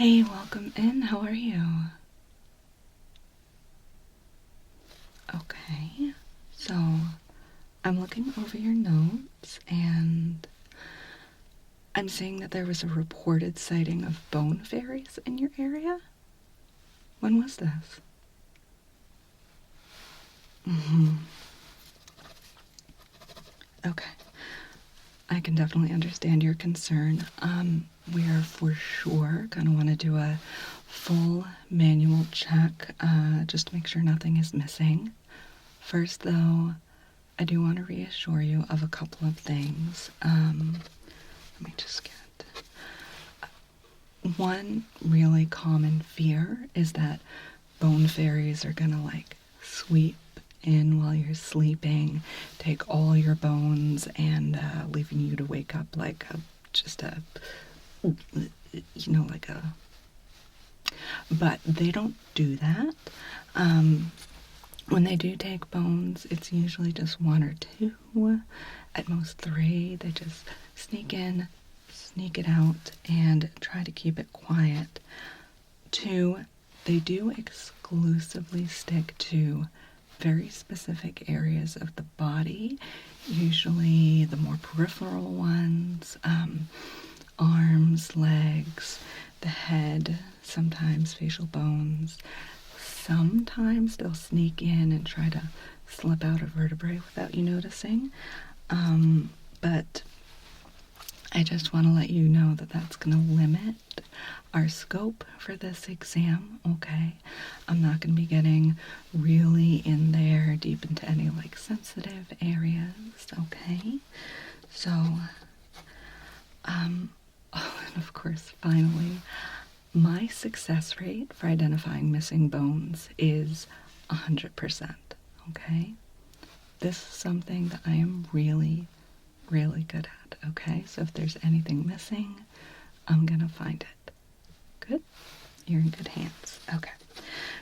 Hey, welcome in. How are you? Okay, so I'm looking over your notes and I'm seeing that there was a reported sighting of bone fairies in your area. When was this? Okay, I can definitely understand your concern. We are for sure gonna want to do a full manual check just to make sure nothing is missing. First, though, I do want to reassure you of a couple of things. Let me just get one really common fear is that bone fairies are gonna like sweep in while you're sleeping, take all your bones, and leaving you to wake up like like a. But they don't do that. When they do take bones, it's usually just one or two, at most three. They just sneak in, sneak it out, and try to keep it quiet. Two, they do exclusively stick to very specific areas of the body, usually the more peripheral ones, arms, legs, the head, sometimes facial bones. Sometimes they'll sneak in and try to slip out a vertebrae without you noticing. But I just want to let you know that that's going to limit our scope for this exam, okay? I'm not going to be getting really in there deep into any like sensitive areas, okay? So, oh, and of course, finally, my success rate for identifying missing bones is 100%, okay? This is something that I am really, really good at, okay? So if there's anything missing, I'm gonna find it. Good? You're in good hands. Okay.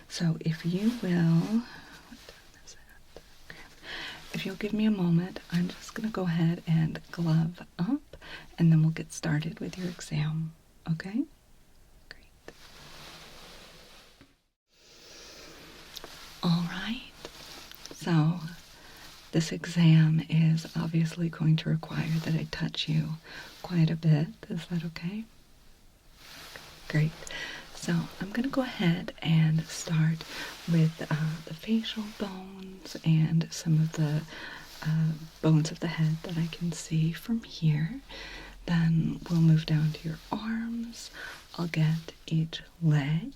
So if you will, what time is it? Okay. If you'll give me a moment, I'm just gonna go ahead and glove up, and then we'll get started with your exam, okay? All right, so this exam is obviously going to require that I touch you quite a bit. Is that okay? Great. So I'm going to go ahead and start with the facial bones and some of the bones of the head that I can see from here. Then we'll move down to your arms. I'll get each leg.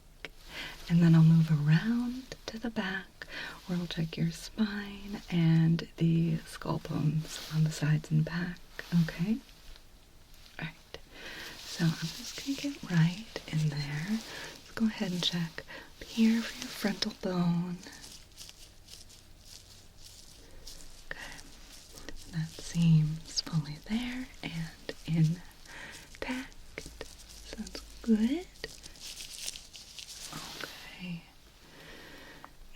And then I'll move around to the back where we'll check your spine and the skull bones on the sides and back, okay? Alright, so I'm just going to get right in there. Let's go ahead and check up here for your frontal bone. Okay, that seems fully there and intact. Sounds good.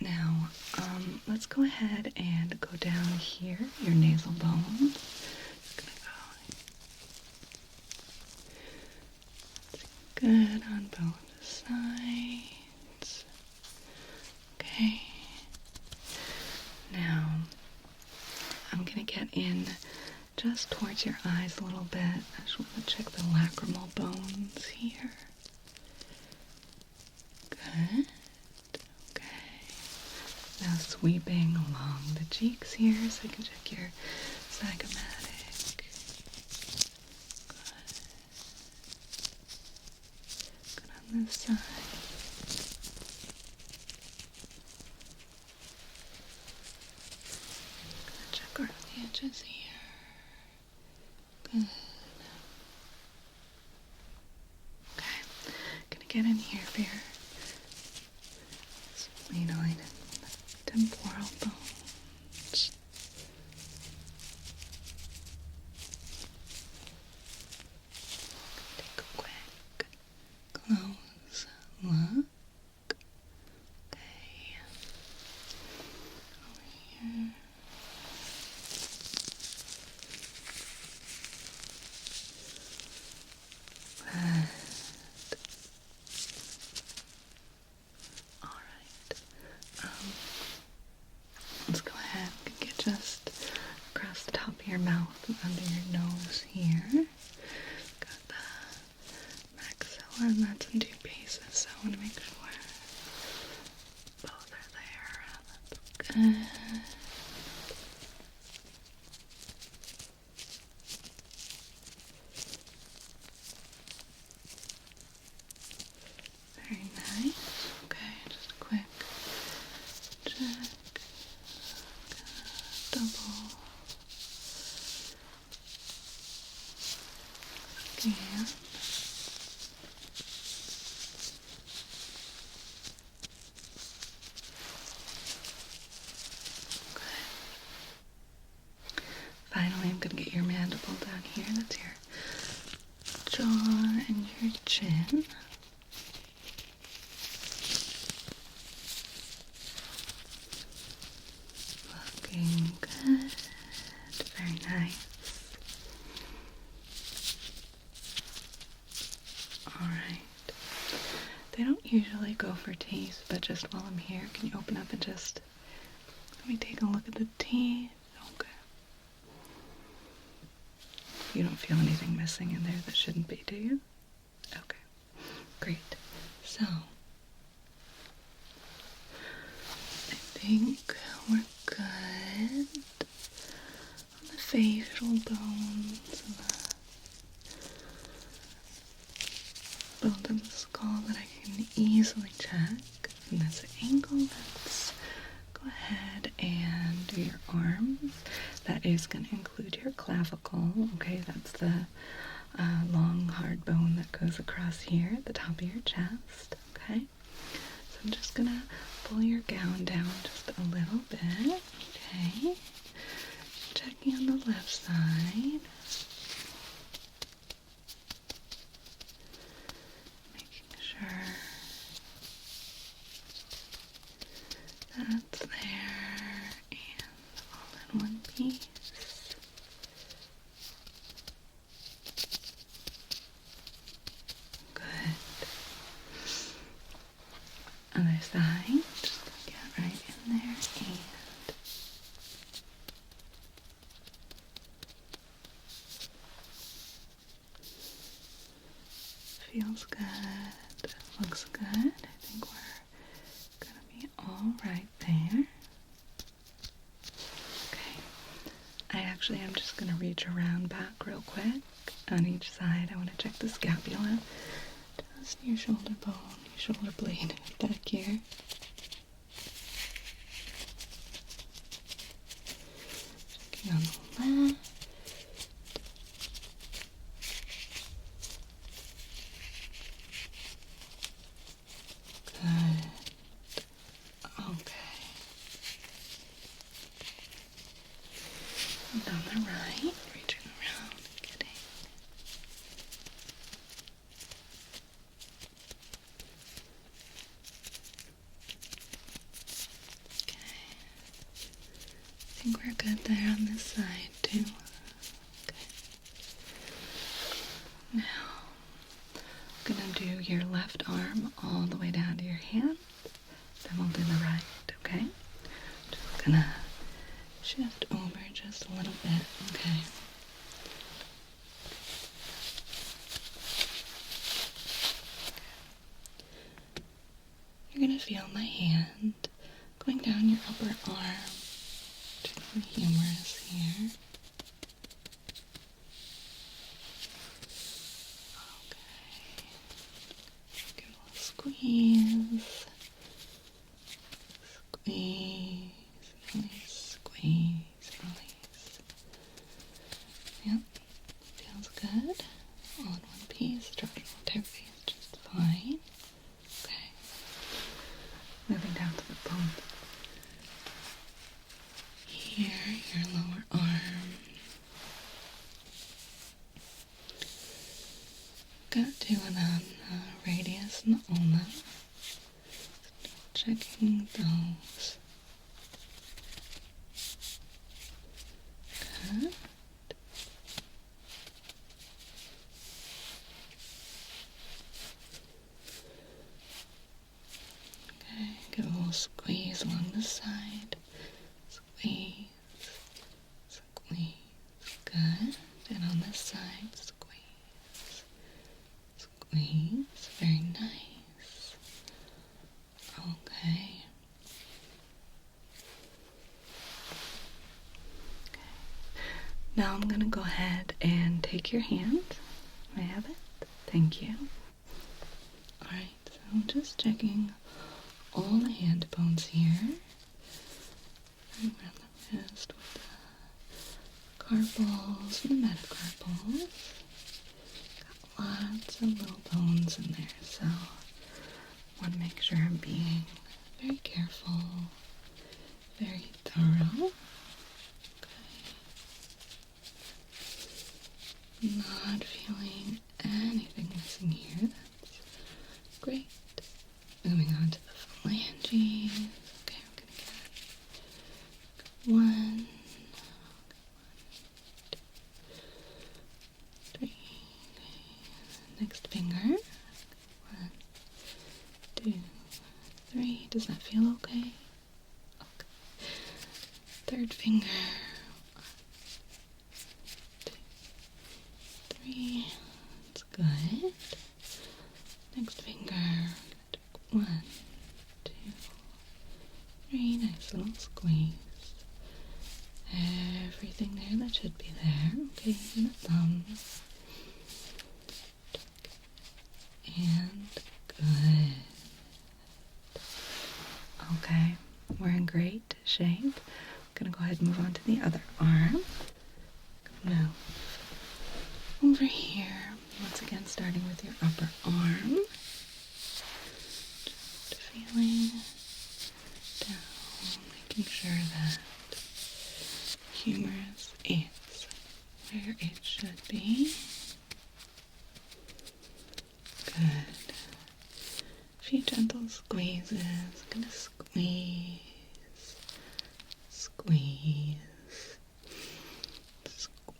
Now, let's go ahead and go down here, your nasal bone. Just gonna go. Good on both sides. Okay. Now, I'm gonna get in just towards your eyes a little bit. I just want to check the lacrimal bones here. Good. Now sweeping along the cheeks here so I can check your zygomatic. Good on this side. Gonna check around the edges here. Good. Okay. Gonna get in here for your splenoid and temporal bones. Take a quick close look. Okay. Over here. Good. your mouth and under your nose here. Got the maxilla, and that's in 2 pieces, so I want to make sure both are there. That's good. Very nice. Okay, just a quick check. Double scan. Okay. Finally, I'm going to get your mandible down here. That's your jaw and your chin. Looking good. Very nice. Alright. They don't usually go for teeth, but just while I'm here, can you open up and just let me take a look at the teeth? Okay. You don't feel anything missing in there that shouldn't be, do you? Okay. Great. So, I think we're good on the facial bones and the bone of the skull that I can easily check. And that's an angle. Let's go ahead and do your arms. That is going to include your clavicle. Okay, that's the long, hard bone that goes across here at the top of your chest. Okay, so I'm just going to pull your gown down just a little bit. Okay, checking on the left side. Making sure that's there and all in one piece. Good. Other side. Just get right in there and feels good. Looks good. I think we're gonna be all right there. Okay. I'm just gonna reach around back real quick on each side. I want to check the scapula. Just your shoulder bone, your shoulder blade back here. Checking on the left. Good. Okay. And on the right, reaching around and getting okay. I think we're good there on this side too. Okay. Now I'm gonna do your left arm all the way down to your hand. Then we'll do the right, okay? Just gonna shift over just a little bit, okay? You're gonna feel my hand going down your upper arm to the humerus here. Okay. Give it a little squeeze. Squeeze, release, squeeze, release. Yep, feels good. All in one piece, structural integrity is just fine. Okay, moving down to the bone. Here, your lower arm. Got two of them, radius and ulna. Checking those. Good. Okay, give a little squeeze along the side. Squeeze, squeeze, gonna go ahead and take your hand. May I have it? Thank you. Alright, so I'm just checking all the hand bones here. And around the wrist with the carpals and the metacarpals. Got lots of little bones in there, so I want to make sure I'm being very careful, very thorough. Okay. Not feeling anything missing here. That's great. Moving on to the phalanges. Okay, I'm gonna get one, two, three. Okay. Next finger. 1, 2, 3. Does that feel okay? Okay. Third finger. 1, 2, 3. That's good. Next finger. 1, 2, 3. Nice little squeeze. Everything there that should be there. Okay, and the thumb. And good. Okay, we're in great shape. I'm gonna go ahead and move on to the other arm. Now, over here, once again starting with your upper arm. Just feeling down, making sure that humerus is where it should be. Good. A few gentle squeezes. I'm gonna squeeze, squeeze,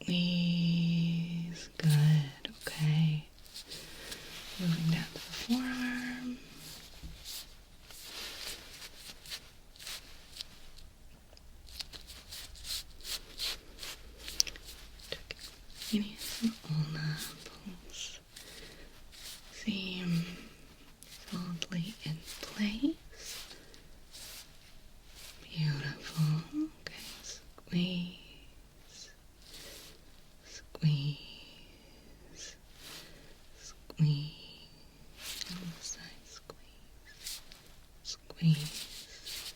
squeeze. Good. Okay. Moving down to the forearm. Checking some ulna pulse. Seem solidly in place. Beautiful. Okay, squeeze, squeeze, squeeze. On the side, squeeze, squeeze.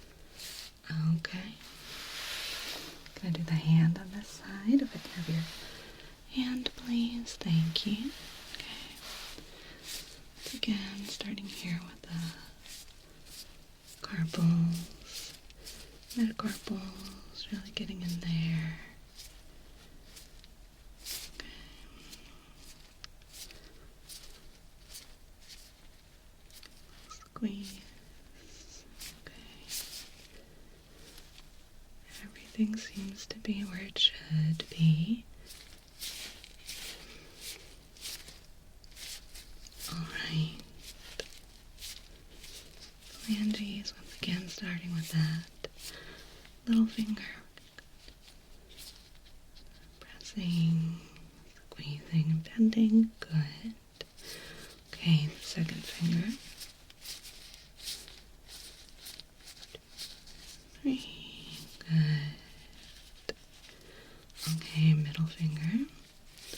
Okay. Gonna do the hand on this side. If I can have your hand, please. Thank you. Okay. Once again, starting here with the carpals, metacarpals, really getting in there. Okay. Squeeze. Okay. Everything seems to be where it should be. Alright. Phalanges, once again, starting with that little finger. Pressing, squeezing, and bending. Good. Okay, the second finger. 3. Good. Okay, middle finger. 2,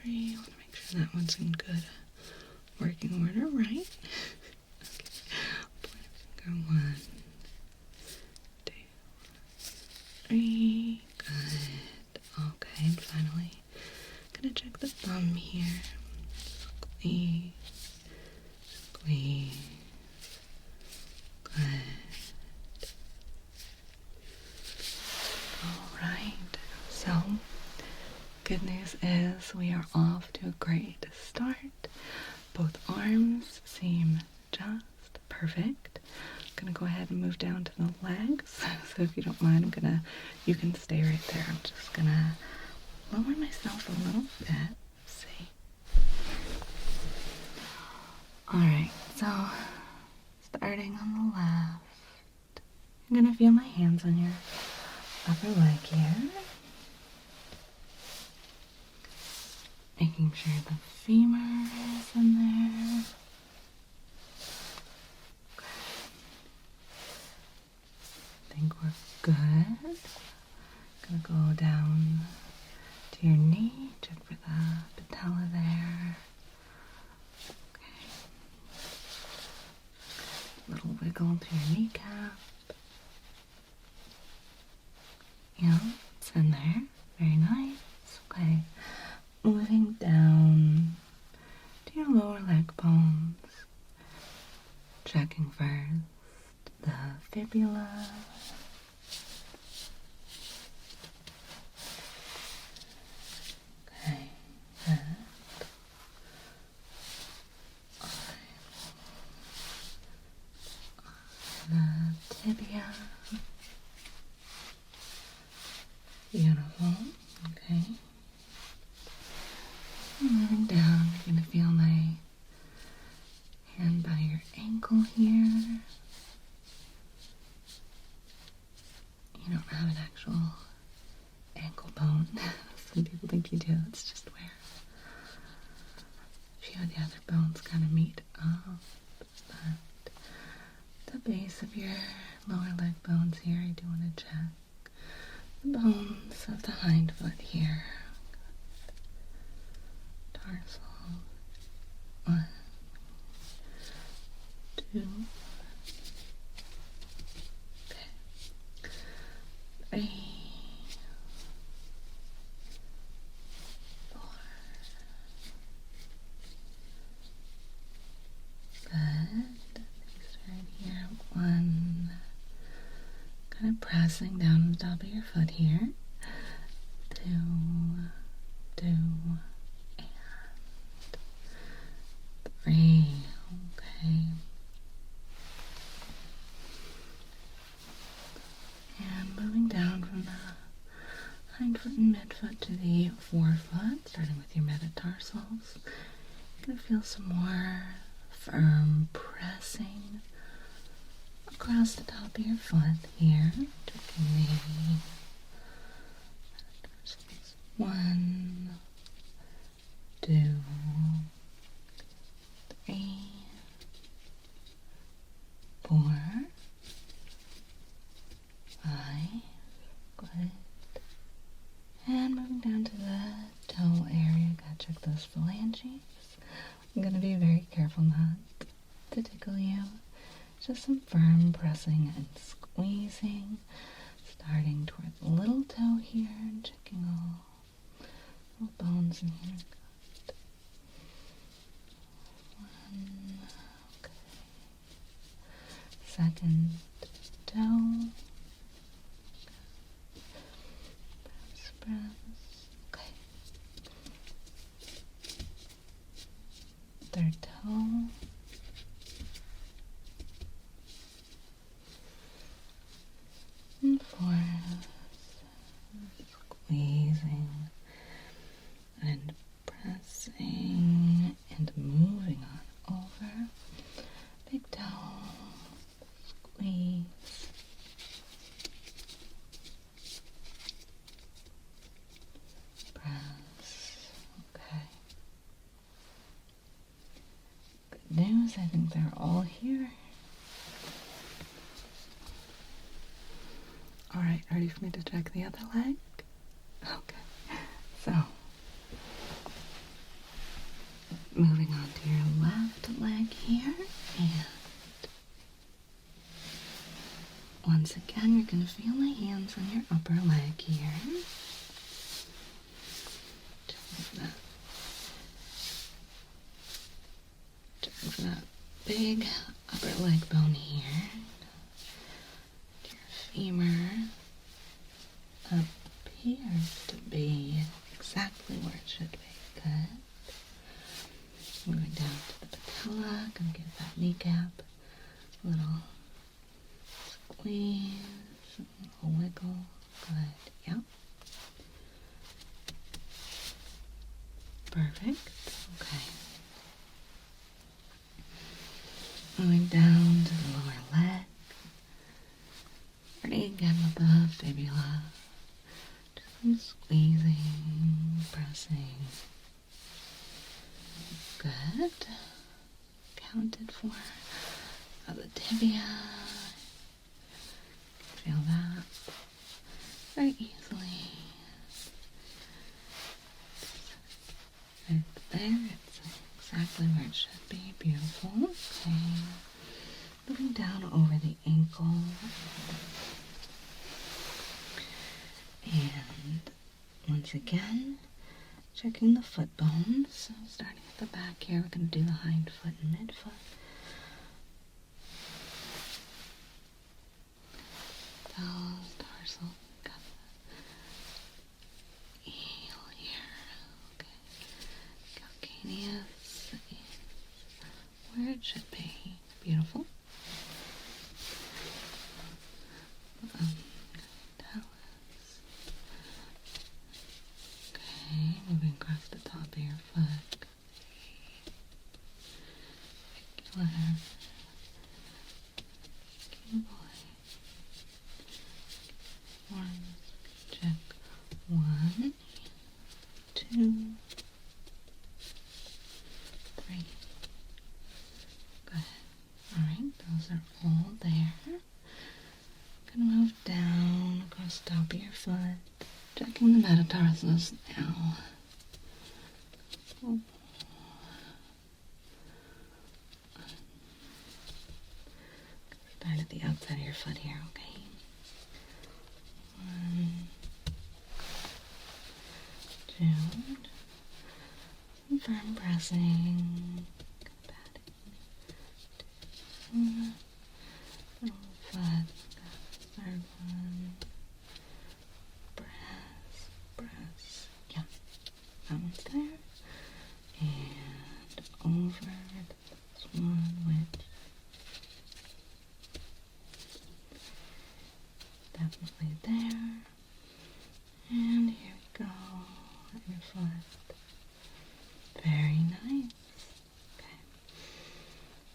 3. I want to make sure that one's in good working order, right? Okay. Pointer finger. 1, 2, 3. Good. Okay, and finally, gonna check the thumb here. Squeeze, squeeze. Good. Alright, so good news is we are off to a great start. Both arms seem just perfect. I'm gonna go ahead and move down to the legs. So if you don't mind, you can stay right there. I'm just gonna lower myself a little bit. Let's see. Alright, so starting on the left, I'm gonna feel my hands on your upper leg here. Making sure the femur is in there. Okay. I think we're good. Gonna go wiggle to your kneecap. Yeah, it's in there. Very nice. Okay. Moving down to your lower leg bones. Checking first the fibula. Okay, good. The tibia. Beautiful. Okay. Moving down, you're going to feel my hand by your ankle here. You don't have an actual ankle bone. Some people think you do. It's just where a few of the other bones kind of meet up. But the base of your lower leg bones here, I do want to check the bones of the hind foot here. Tarsal. 1, 2. Okay. 3, 4. Good. These right here. 1. Kind of pressing down on the top of your foot here. 2, 2, and 3. Okay. And moving down from the hind foot and midfoot to the forefoot, starting with your metatarsals. You're going to feel some more firm pressing across the top of your foot here. Checking the metatarsals. 1, 2, 3, 4, 5. Good. And moving down to the toe area, gotta check those phalanges. I'm gonna be very careful not to tickle you. Just some firm pressing and squeezing, starting toward the little toe here and checking all little bones in here. Good. 1. Okay. Second toe. Press. Okay. Third toe. And fourth. Squeezing and pressing and moving on over. Big toe. Squeeze. Okay. Good news, I think they're all here. Alright, ready for me to check the other leg? Okay. So, moving on to your left leg here, and once again, you're going to feel my hands on your upper leg here. Check for that big upper leg bone here. Your femur appears to be exactly where it should be. Good. Moving down to the patella, gonna give that kneecap a little squeeze, a little wiggle. Good. Yep. Perfect. Okay. Moving down to the lower leg. Starting again with the fibula. Just some squeezing, pressing. Good. Counted for. The tibia. Feel that very easily. Right there. It's exactly where it should be. Beautiful. Okay. Moving down over the ankle. And once again, checking the foot bones. So starting at the back here, we're going to do the hind foot and midfoot. Tarsal, got the heel here. Okay. Calcaneus is where it should be. Beautiful. Talus. Okay, moving across the top of your foot. Regular. Check 1, 2, 3. Good. Alright, those are all there. Gonna move down across the top of your foot. Checking the metatarsals now. Start at the outside of your foot here, okay? 1, 2. Firm pressing. Patting. 2. Little foot. Third one. Press. Yeah. That one's there. And over this one, which definitely there. And here we go. At your foot. Very nice. Okay.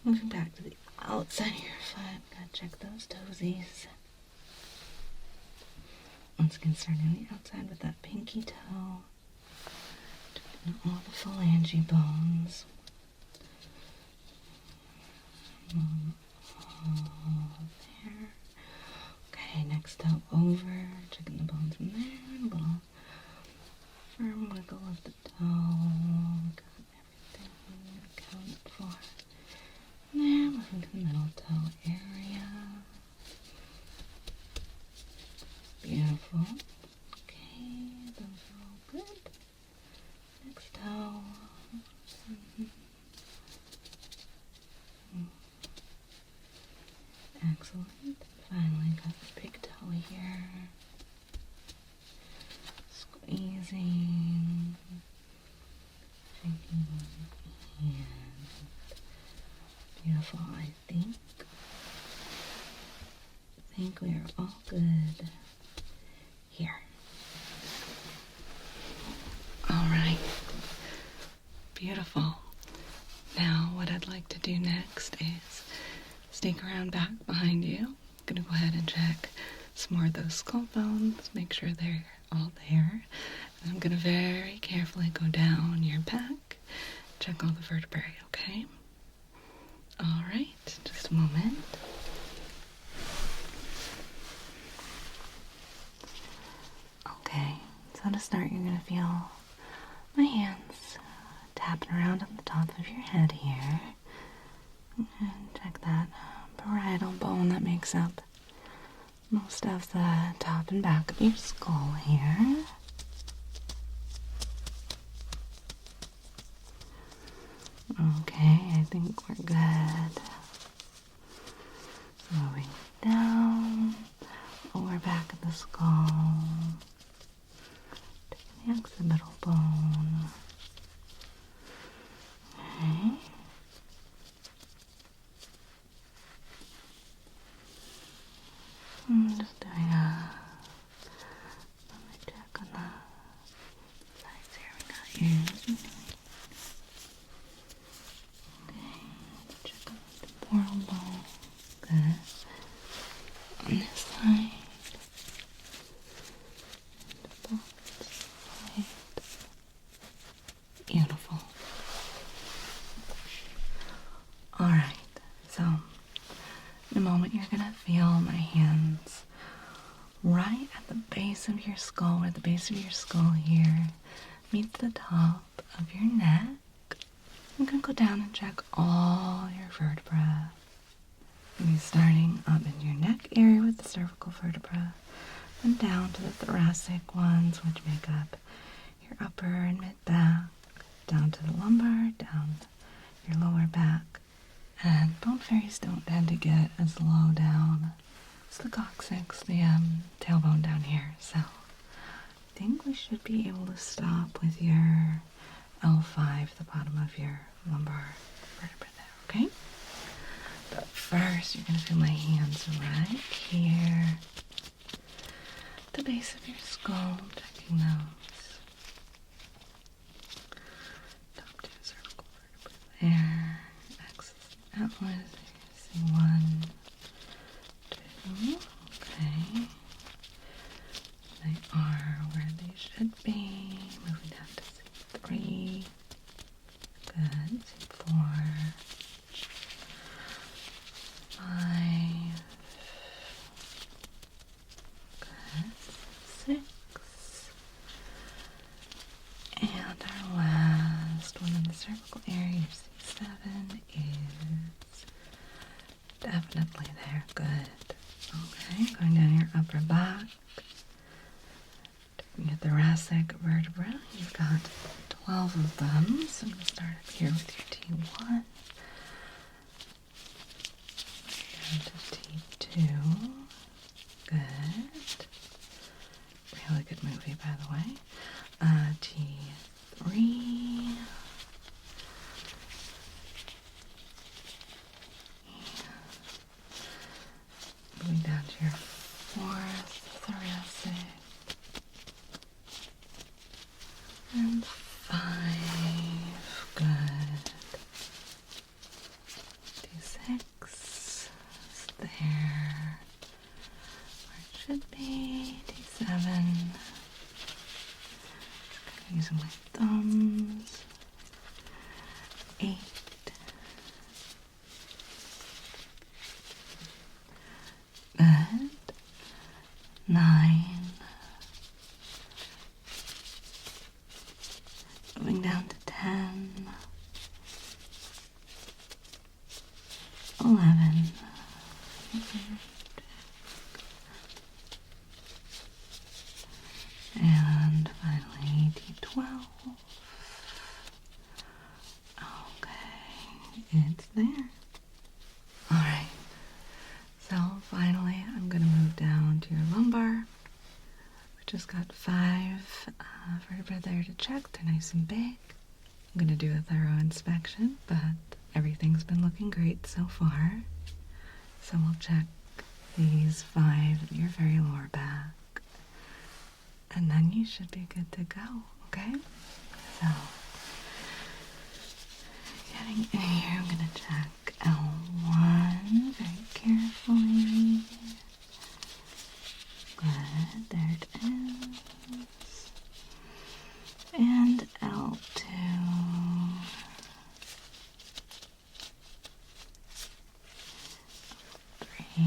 Moving back to the outside of your foot. Gotta check those toesies. Once again, starting on the outside with that pinky toe. Checking all the phalange bones. All there. Okay, next toe over. Checking the bones from there. A little firm wiggle of the toe. Got everything accounted for. There, moving to the middle toe area. Beautiful. Okay, those are all good. Next toe. Excellent. Finally got the big toe here. Squeezing. Shaking one hand. Beautiful. I think we are all good here. All right. Beautiful. Now what I'd like to do next is sneak around back behind you. I'm going to go ahead and check some more of those skull bones, make sure they're all there. And I'm going to very carefully go down your back, check all the vertebrae, okay? All right, just a moment. Okay, so to start, you're going to feel my hands tapping around on the top of your head here. And check that parietal bone that makes up most of the top and back of your skull here. Okay, I think we're good. Moving down, lower back of the skull, taking the occipital bone. Okay. I'm just doing let me check on the sides here. We got ears. Okay, check on the temporal bone. Good. On this side. And both side. Beautiful. Alright, so in a moment you're going to feel my hands right at the base of your skull, where the base of your skull here meets the top of your neck. I'm going to go down and check all your vertebrae. We'll be starting up in your neck area with the cervical vertebra, and down to the thoracic ones, which make up your upper and mid back, down to the lumbar, down your lower back. And bone fairies don't tend to get as low down as the coccyx, the tailbone down here. So I think we should be able to stop with your L5, the bottom of your lumbar vertebra there, okay? But first, you're going to feel my hands right here at the base of your skull, checking those. Top 2 cervical vertebrae there. Axis outwards. See 1, 2. Okay. They are where they should be. Moving down to C3. Good. C4. 5. Good. 6. And our last one in the cervical area, C7, is definitely there. Good. Okay, going down your upper back. Taking your thoracic vertebra. You've got 12 of them. So I'm going to start up here with your T1. Down to T2. Good. Really good movie, by the way. T3. Moving down to your 4th thoracic. And 5. Good. T6 is there. Where it should be. T7. Using my thumbs. 8. Good. 9. Moving down to 10. 11. And finally, T12. Okay, it's there. Alright, so finally I'm going to move down to your lumbar. We just got 5 vertebrae there to check. They're nice and big. I'm going to do a thorough inspection, but everything's been looking great so far. So we'll check these 5 in your very lower back. And then you should be good to go, okay? So, getting in here, I'm going to check L1 very carefully. Good, there it is. And L2. 3.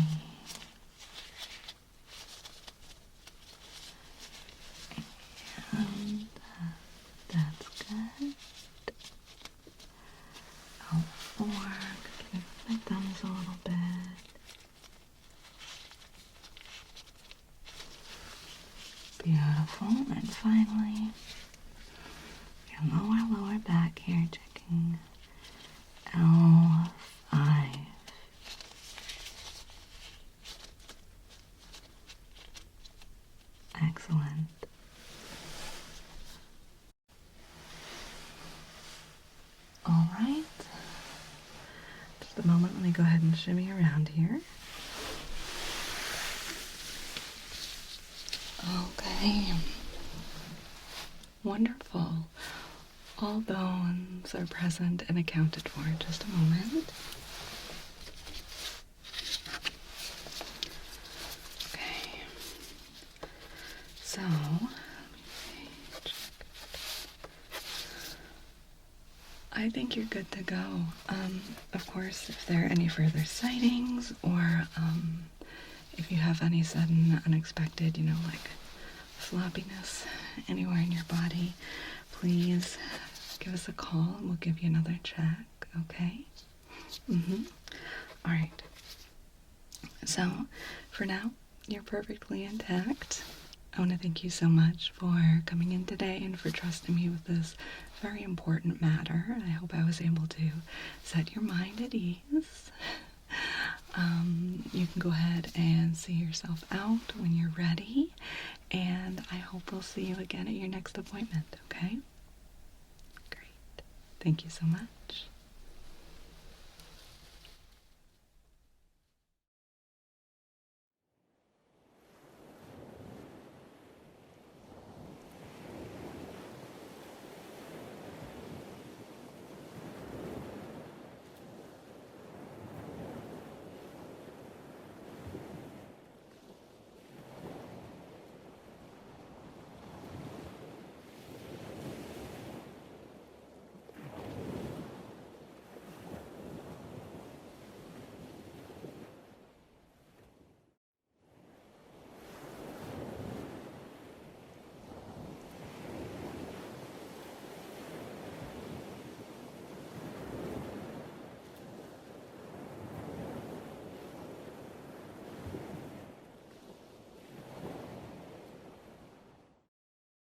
And that's good. L4. Give my thumbs a little bit. Beautiful. And finally, your lower back here, checking L5. Excellent. All right. Just a moment, let me go ahead and shimmy around here. Okay. Wonderful. All bones are present and accounted for. Just a moment. Okay. So, I think you're good to go. Of course, if there are any further sightings or if you have any sudden, unexpected, like floppiness anywhere in your body, please give us a call and we'll give you another check, okay? All right. So, for now, you're perfectly intact. I want to thank you so much for coming in today and for trusting me with this very important matter. I hope I was able to set your mind at ease. You can go ahead and see yourself out when you're ready, and I hope we'll see you again at your next appointment, okay? Great. Thank you so much.